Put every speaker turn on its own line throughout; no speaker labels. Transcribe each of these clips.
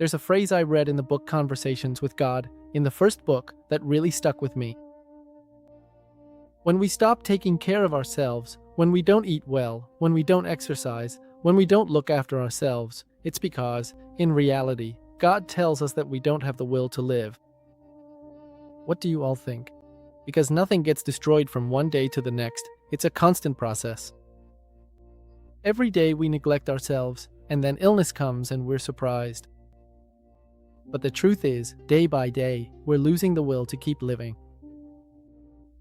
There's a phrase I read in the book Conversations with God, in the first book, that really stuck with me. When we stop taking care of ourselves, when we don't eat well, when we don't exercise, when we don't look after ourselves, it's because, in reality, God tells us that we don't have the will to live. What do you all think? Because nothing gets destroyed from one day to the next, it's a constant process. Every day we neglect ourselves, and then illness comes and we're surprised. But the truth is, day by day, we're losing the will to keep living.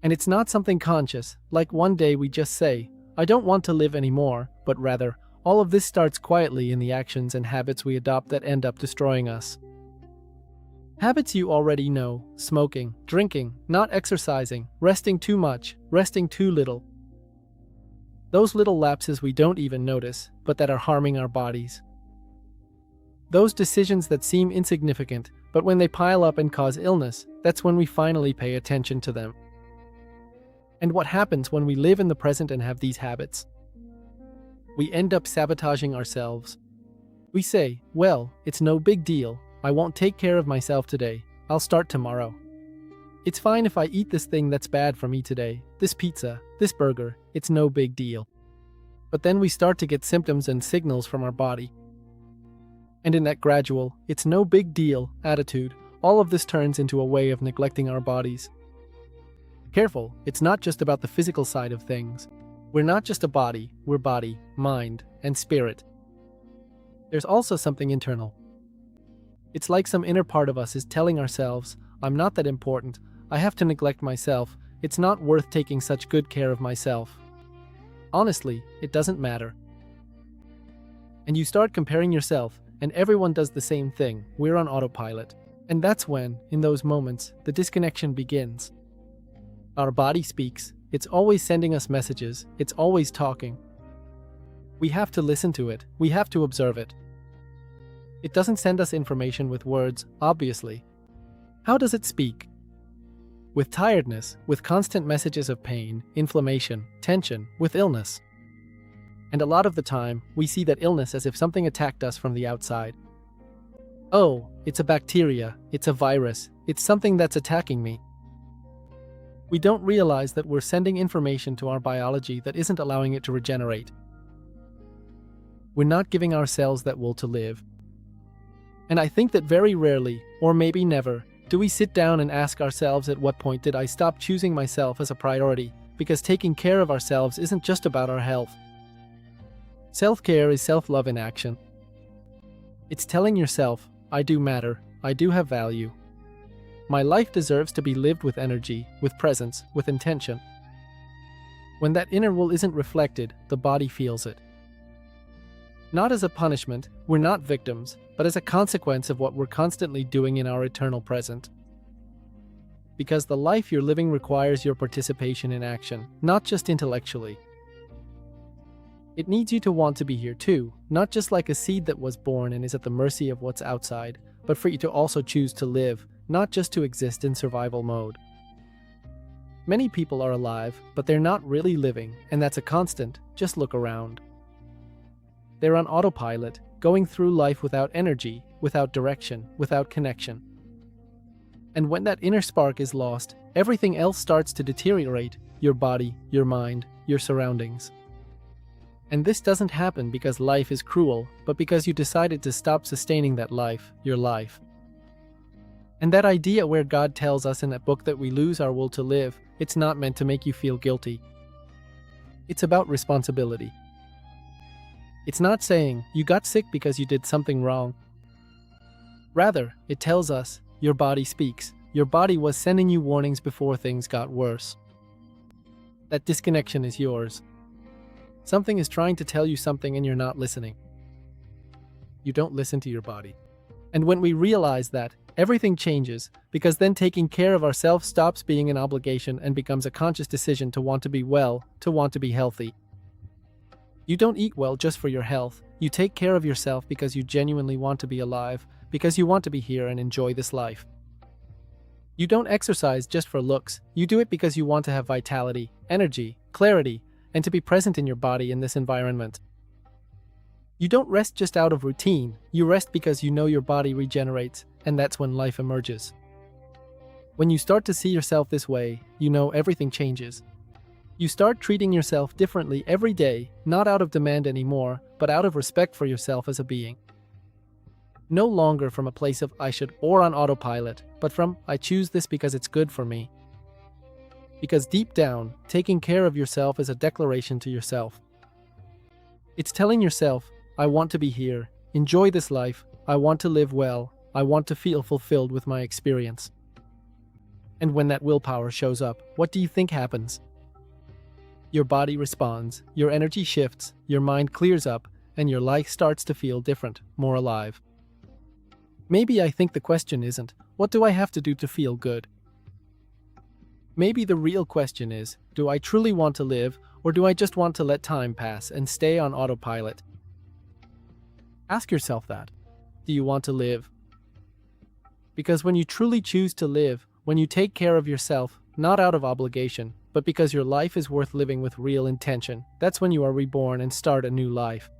And it's not something conscious, like one day we just say, I don't want to live anymore, but rather, all of this starts quietly in the actions and habits we adopt that end up destroying us. Habits you already know: smoking, drinking, not exercising, resting too much, resting too little. Those little lapses we don't even notice, but that are harming our bodies. Those decisions that seem insignificant, but when they pile up and cause illness, that's when we finally pay attention to them. And what happens when we live in the present and have these habits? We end up sabotaging ourselves. We say, well, it's no big deal. I won't take care of myself today. I'll start tomorrow. It's fine if I eat this thing that's bad for me today, this pizza, this burger, it's no big deal. But then we start to get symptoms and signals from our body. And in that gradual, it's no big deal attitude, all of this turns into a way of neglecting our bodies. Careful, it's not just about the physical side of things. We're not just a body, we're body, mind, and spirit. There's also something internal. It's like some inner part of us is telling ourselves, I'm not that important, I have to neglect myself, it's not worth taking such good care of myself. Honestly, it doesn't matter. And you start comparing yourself, and everyone does the same thing, we're on autopilot. And that's when, in those moments, the disconnection begins. Our body speaks, it's always sending us messages, it's always talking. We have to listen to it, we have to observe it. It doesn't send us information with words, obviously. How does it speak? With tiredness, with constant messages of pain, inflammation, tension, with illness. And a lot of the time, we see that illness as if something attacked us from the outside. Oh, it's a bacteria, it's a virus, it's something that's attacking me. We don't realize that we're sending information to our biology that isn't allowing it to regenerate. We're not giving ourselves that will to live. And I think that very rarely, or maybe never, do we sit down and ask ourselves, at what point did I stop choosing myself as a priority? Because taking care of ourselves isn't just about our health. Self-care is self-love in action. It's telling yourself, I do matter, I do have value. My life deserves to be lived with energy, with presence, with intention. When that inner will isn't reflected, the body feels it. Not as a punishment, we're not victims, but as a consequence of what we're constantly doing in our eternal present. Because the life you're living requires your participation in action, not just intellectually. It needs you to want to be here too, not just like a seed that was born and is at the mercy of what's outside, but for you to also choose to live, not just to exist in survival mode. Many people are alive, but they're not really living, and that's a constant, just look around. They're on autopilot, going through life without energy, without direction, without connection. And when that inner spark is lost, everything else starts to deteriorate: your body, your mind, your surroundings. And this doesn't happen because life is cruel, but because you decided to stop sustaining that life, your life. And that idea where God tells us in that book that we lose our will to live, it's not meant to make you feel guilty. It's about responsibility. It's not saying, you got sick because you did something wrong. Rather, it tells us, your body speaks. Your body was sending you warnings before things got worse. That disconnection is yours. Something is trying to tell you something and you're not listening. You don't listen to your body. And when we realize that, everything changes, because then taking care of ourselves stops being an obligation and becomes a conscious decision to want to be well, to want to be healthy. You don't eat well just for your health. You take care of yourself because you genuinely want to be alive, because you want to be here and enjoy this life. You don't exercise just for looks. You do it because you want to have vitality, energy, clarity, and to be present in your body in this environment. You don't rest just out of routine, you rest because you know your body regenerates, and that's when life emerges. When you start to see yourself this way, you know everything changes. You start treating yourself differently every day, not out of demand anymore, but out of respect for yourself as a being. No longer from a place of I should or on autopilot, but from I choose this because it's good for me. Because deep down, taking care of yourself is a declaration to yourself. It's telling yourself, I want to be here, enjoy this life, I want to live well, I want to feel fulfilled with my experience. And when that willpower shows up, what do you think happens? Your body responds, your energy shifts, your mind clears up, and your life starts to feel different, more alive. Maybe I think the question isn't, what do I have to do to feel good? Maybe the real question is, do I truly want to live, or do I just want to let time pass and stay on autopilot? Ask yourself that. Do you want to live? Because when you truly choose to live, when you take care of yourself, not out of obligation, but because your life is worth living with real intention, that's when you are reborn and start a new life.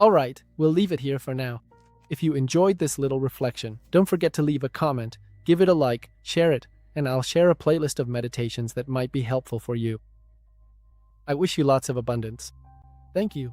Alright, we'll leave it here for now. If you enjoyed this little reflection, don't forget to leave a comment, give it a like, share it, and I'll share a playlist of meditations that might be helpful for you. I wish you lots of abundance. Thank you.